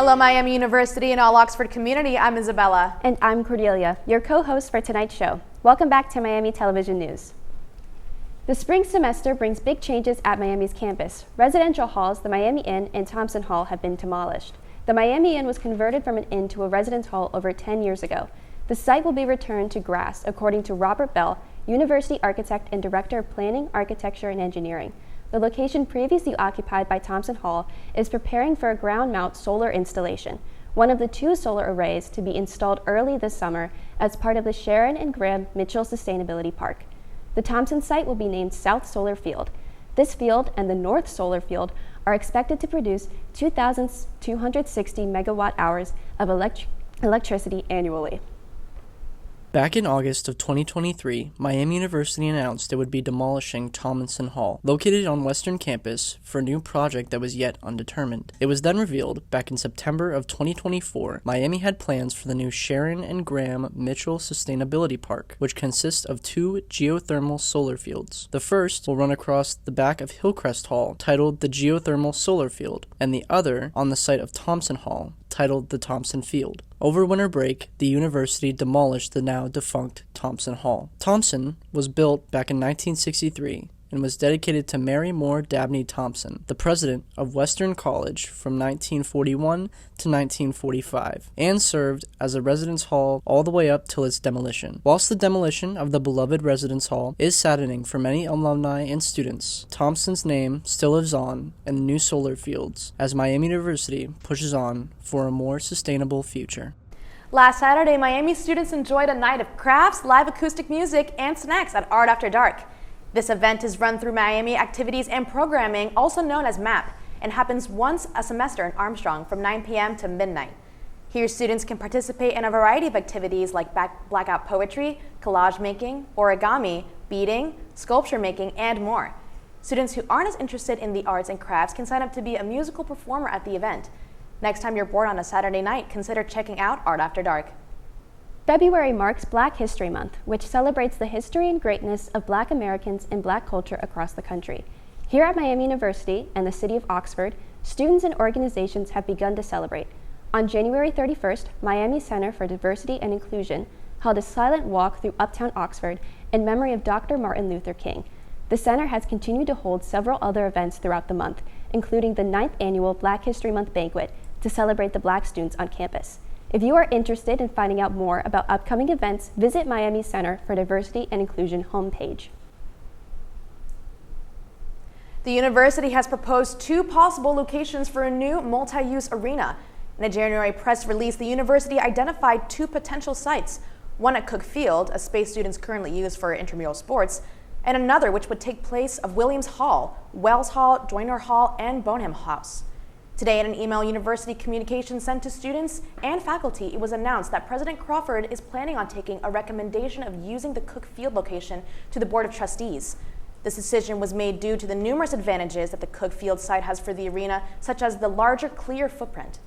Hello, Miami University and all Oxford community. I'm Isabella. And I'm Cordelia, your co-host for tonight's show. Welcome back to Miami Television News. The spring semester brings big changes at Miami's campus. Residential halls, the Miami Inn and Thompson Hall, have been demolished. The Miami Inn was converted from an inn to a residence hall over 10 years ago. The site will be returned to grass, according to Robert Bell, University Architect and Director of Planning, Architecture, and Engineering. The location previously occupied by Thompson Hall is preparing for a ground-mount solar installation, one of the 2 solar arrays to be installed early this summer as part of the Sharon and Graham Mitchell Sustainability Park. The Thompson site will be named South Solar Field. This field and the North Solar Field are expected to produce 2,260 megawatt hours of electricity annually. Back in August of 2023, Miami University announced it would be demolishing Thompson Hall, located on Western Campus, for a new project that was yet undetermined. It was then revealed, back in September of 2024, Miami had plans for the new Sharon and Graham Mitchell Sustainability Park, which consists of 2 geothermal solar fields. The first will run across the back of Hillcrest Hall, titled the Geothermal Solar Field, and the other on the site of Thompson Hall, titled the Thompson Field. Over winter break, the university demolished the now defunct Thompson Hall. Thompson was built back in 1963 and was dedicated to Mary Moore Dabney Thompson, the president of Western College from 1941 to 1945, and served as a residence hall all the way up till its demolition. Whilst the demolition of the beloved residence hall is saddening for many alumni and students, Thompson's name still lives on in the new solar fields as Miami University pushes on for a more sustainable future. Last Saturday, Miami students enjoyed a night of crafts, live acoustic music, and snacks at Art After Dark. This event is run through Miami Activities and Programming, also known as MAP, and happens once a semester in Armstrong from 9 p.m. to midnight. Here, students can participate in a variety of activities like blackout poetry, collage making, origami, beading, sculpture making, and more. Students who aren't as interested in the arts and crafts can sign up to be a musical performer at the event. Next time you're bored on a Saturday night, consider checking out Art After Dark. February marks Black History Month, which celebrates the history and greatness of Black Americans and Black culture across the country. Here at Miami University and the city of Oxford, students and organizations have begun to celebrate. On January 31st, Miami Center for Diversity and Inclusion held a silent walk through Uptown Oxford in memory of Dr. Martin Luther King. The center has continued to hold several other events throughout the month, including the 9th annual Black History Month banquet to celebrate the Black students on campus. If you are interested in finding out more about upcoming events, visit Miami Center for Diversity and Inclusion homepage. The university has proposed 2 possible locations for a new multi-use arena. In a January press release, the university identified 2 potential sites, one at Cook Field, a space students currently use for intramural sports, and another which would take place of Williams Hall, Wells Hall, Joyner Hall, and Bonham House. Today, in an email university communication sent to students and faculty, it was announced that President Crawford is planning on taking a recommendation of using the Cook Field location to the Board of Trustees. This decision was made due to the numerous advantages that the Cook Field site has for the arena, such as the larger, clear footprint.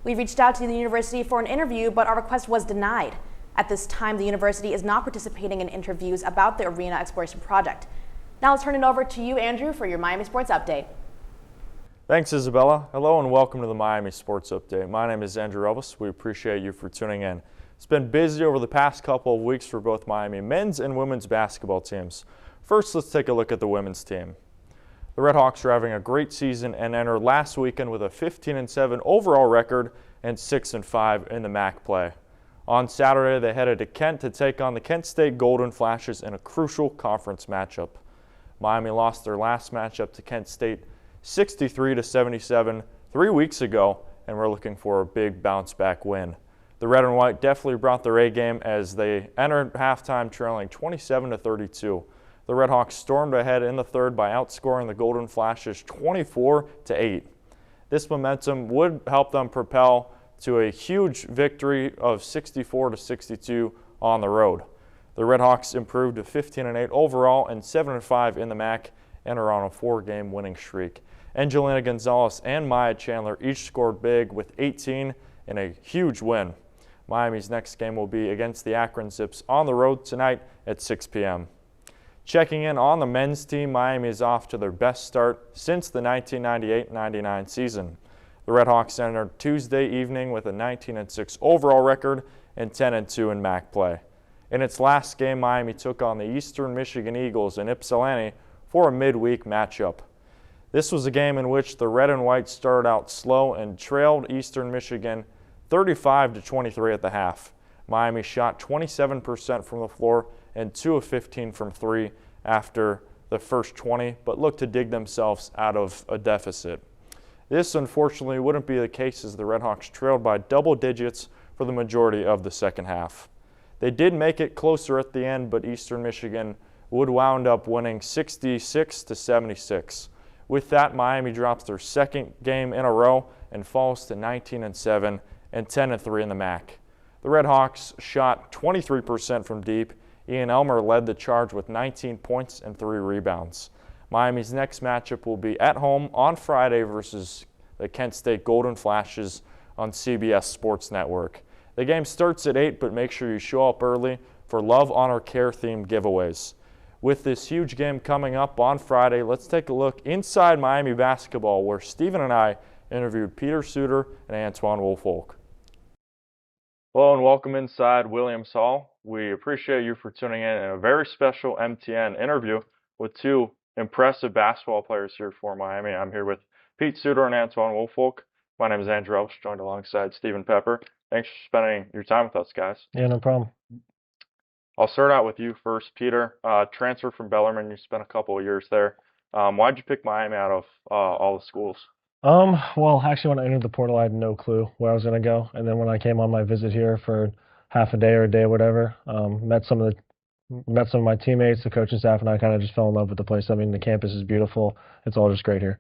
We reached out to the university for an interview, but our request was denied. At this time, the university is not participating in interviews about the arena exploration project. Now let's turn it over to you, Andrew, for your Miami Sports Update. Thanks, Isabella. Hello and welcome to the Miami Sports Update. My name is Andrew Relvas. We appreciate you for tuning in. It's been busy over the past couple of weeks for both Miami men's and women's basketball teams. First, let's take a look at the women's team. The Redhawks are having a great season and entered last weekend with a 15-7 overall record and 6-5 in the MAC play. On Saturday, they headed to Kent to take on the Kent State Golden Flashes in a crucial conference matchup. Miami lost their last matchup to Kent State 63-77 3 weeks ago, and we're looking for a big bounce-back win. The red and white definitely brought their A game as they entered halftime trailing 27-32. The Redhawks stormed ahead in the third by outscoring the Golden Flashes 24-8. This momentum would help them propel to a huge victory of 64-62 on the road. The Redhawks improved to 15-8 overall and 7-5 in the MAC and are on a 4-game winning streak. Angelina Gonzalez and Maya Chandler each scored big with 18 in a huge win. Miami's next game will be against the Akron Zips on the road tonight at 6 p.m. Checking in on the men's team, Miami is off to their best start since the 1998-99 season. The Redhawks entered Tuesday evening with a 19-6 overall record and 10-2 in MAC play. In its last game, Miami took on the Eastern Michigan Eagles in Ypsilanti for a midweek matchup. This was a game in which the Red and White started out slow and trailed Eastern Michigan 35-23 at the half. Miami shot 27% from the floor and 2 of 15 from 3 after the first 20, but looked to dig themselves out of a deficit. This, unfortunately, wouldn't be the case as the Redhawks trailed by double digits for the majority of the second half. They did make it closer at the end, but Eastern Michigan would wound up winning 66-76. With that, Miami drops their second game in a row and falls to 19-7 and 10-3 in the MAC. The Redhawks shot 23% from deep. Ian Elmer led the charge with 19 points and 3 rebounds. Miami's next matchup will be at home on Friday versus the Kent State Golden Flashes on CBS Sports Network. The game starts at 8, but make sure you show up early for Love, Honor, Care themed giveaways. With this huge game coming up on Friday, let's take a look inside Miami basketball, where Stephen and I interviewed Peter Suter and Antoine Woolfolk. Hello and welcome inside Williams Hall. We appreciate you for tuning in a very special MTN interview with two impressive basketball players here for Miami. I'm here with Pete Suter and Antoine Woolfolk. My name is Andrew Relvas, joined alongside Stephen Pepper. Thanks for spending your time with us, guys. Yeah, no problem. I'll start out with you first, Peter. Transfer from Bellarmine, you spent a couple of years there. Why'd you pick Miami out of all the schools? Well, actually, when I entered the portal, I had no clue where I was going to go. And then when I came on my visit here for half a day or a day or whatever, met some of my teammates, the coaching staff, and I kind of just fell in love with the place. I mean, the campus is beautiful. It's all just great here.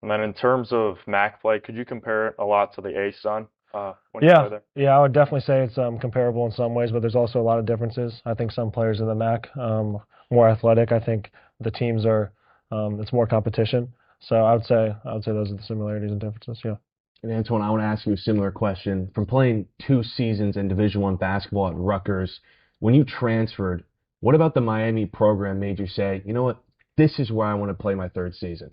And then in terms of MAC play, could you compare it a lot to the A-Sun when you play there? Yeah, I would definitely say it's comparable in some ways, but there's also a lot of differences. I think some players in the MAC more athletic. I think the teams are it's more competition. So I would say those are the similarities and differences. Yeah. And Antoine, I want to ask you a similar question. From playing 2 seasons in Division I basketball at Rutgers, when you transferred, what about the Miami program made you say, you know what, this is where I want to play my 3rd season?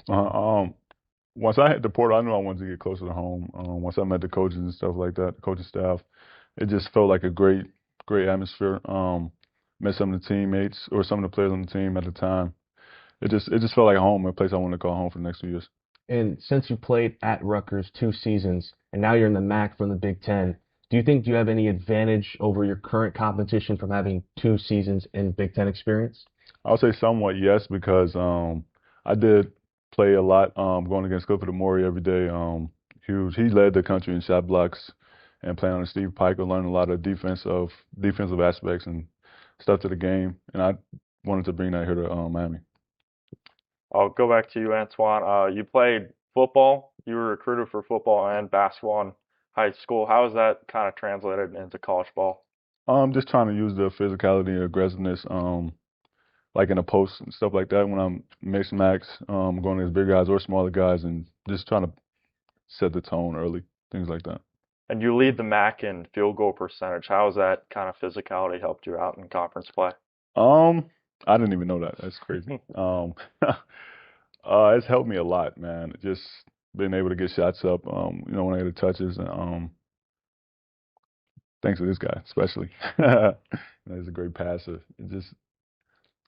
Once I hit the portal, I knew I wanted to get closer to home. Once I met the coaches and stuff like that, the coaching staff, it just felt like a great atmosphere. Met some of the teammates or some of the players on the team at the time. It just felt like home, a place I wanted to call home for the next few years. And since you played at Rutgers 2 seasons, and now you're in the MAC from the Big Ten, do you have any advantage over your current competition from having 2 seasons in Big Ten experience? I'll say somewhat yes, because I did play a lot going against Clifford Amore every day. He led the country in shot blocks and playing on Steve Piker, learned a lot of defensive aspects and stuff to the game, and I wanted to bring that here to Miami. I'll go back to you, Antoine. You played football. You were recruited for football and basketball in high school. How has that kind of translated into college ball? Just trying to use the physicality and aggressiveness, like in a post and stuff like that when I'm mixed max, going against big guys or smaller guys, and just trying to set the tone early, things like that. And you lead the MAC in field goal percentage. How has that kind of physicality helped you out in conference play? I didn't even know that. That's crazy. It's helped me a lot, man. Just being able to get shots up, when I get the touches, and thanks to this guy especially. He's a great passer. Just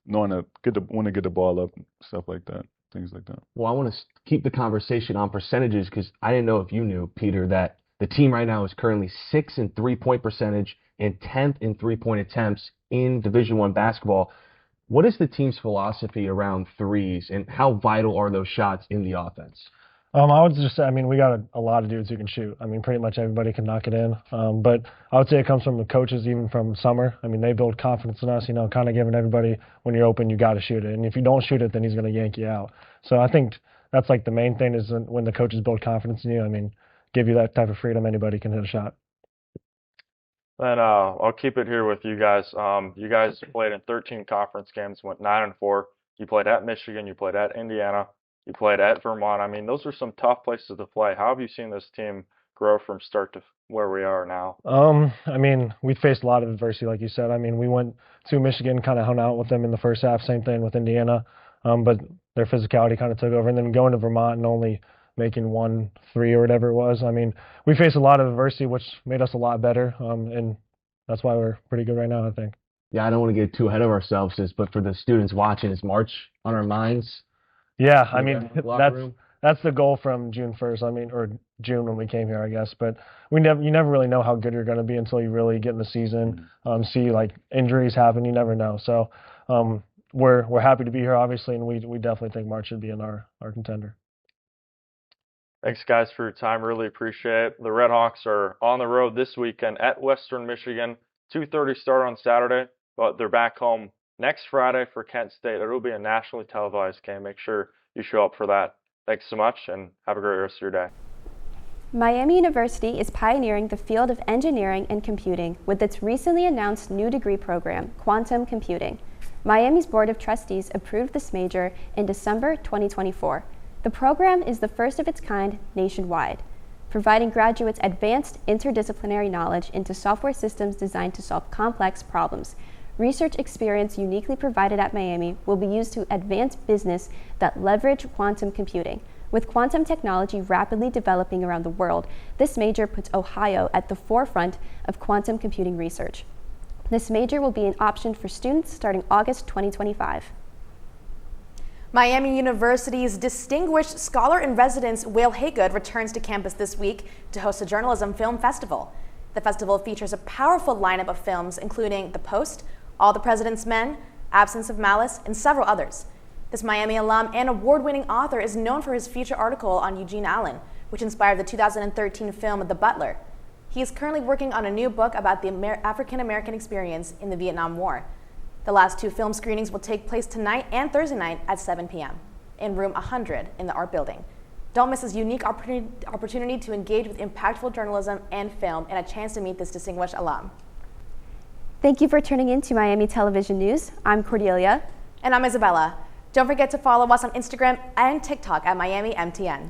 knowing when to get the ball up, and stuff like that, things like that. Well, I want to keep the conversation on percentages because I didn't know if you knew, Peter, that the team right now is currently 6th in 3-point percentage and 10th in 3-point attempts in Division I basketball. What is the team's philosophy around threes, and how vital are those shots in the offense? I would just say, we got a lot of dudes who can shoot. Pretty much everybody can knock it in. But I would say it comes from the coaches, even from summer. They build confidence in us, kind of giving everybody, when you're open, you got to shoot it. And if you don't shoot it, then he's going to yank you out. So I think that's like the main thing is when the coaches build confidence in you, give you that type of freedom, anybody can hit a shot. Then I'll keep it here with you guys. You guys played in 13 conference games, went 9-4. You played at Michigan, you played at Indiana, you played at Vermont. Those are some tough places to play. How have you seen this team grow from start to where we are now? We faced a lot of adversity, like you said. We went to Michigan, kind of hung out with them in the first half. Same thing with Indiana, but their physicality kind of took over. And then going to Vermont and only making 1-3 or whatever it was. I mean, we faced a lot of adversity, which made us a lot better, and that's why we're pretty good right now, I think. Yeah, I don't want to get too ahead of ourselves, but for the students watching, is March on our minds? Yeah, I mean, Locker room? that's the goal from June 1st. I mean, or June when we came here, I guess. But you never really know how good you're going to be until you really get in the season, see like injuries happen. You never know. So we're happy to be here, obviously, and we definitely think March should be in our contender. Thanks, guys, for your time. Really appreciate it. The Redhawks are on the road this weekend at Western Michigan. 2:30 start on Saturday, but they're back home next Friday for Kent State. It will be a nationally televised game. Make sure you show up for that. Thanks so much, and have a great rest of your day. Miami University is pioneering the field of engineering and computing with its recently announced new degree program, Quantum Computing. Miami's Board of Trustees approved this major in December 2024. The program is the first of its kind nationwide, providing graduates advanced interdisciplinary knowledge into software systems designed to solve complex problems. Research experience uniquely provided at Miami will be used to advance business that leverage quantum computing. With quantum technology rapidly developing around the world, this major puts Ohio at the forefront of quantum computing research. This major will be an option for students starting August 2025. Miami University's distinguished scholar-in-residence Will Haygood returns to campus this week to host a journalism film festival. The festival features a powerful lineup of films, including The Post, All the President's Men, Absence of Malice, and several others. This Miami alum and award-winning author is known for his feature article on Eugene Allen, which inspired the 2013 film The Butler. He is currently working on a new book about the African-American experience in the Vietnam War. The last two film screenings will take place tonight and Thursday night at 7 p.m. in room 100 in the Art Building. Don't miss this unique opportunity to engage with impactful journalism and film and a chance to meet this distinguished alum. Thank you for tuning in to Miami Television News. I'm Cordelia. And I'm Isabella. Don't forget to follow us on Instagram and TikTok at Miami MTN.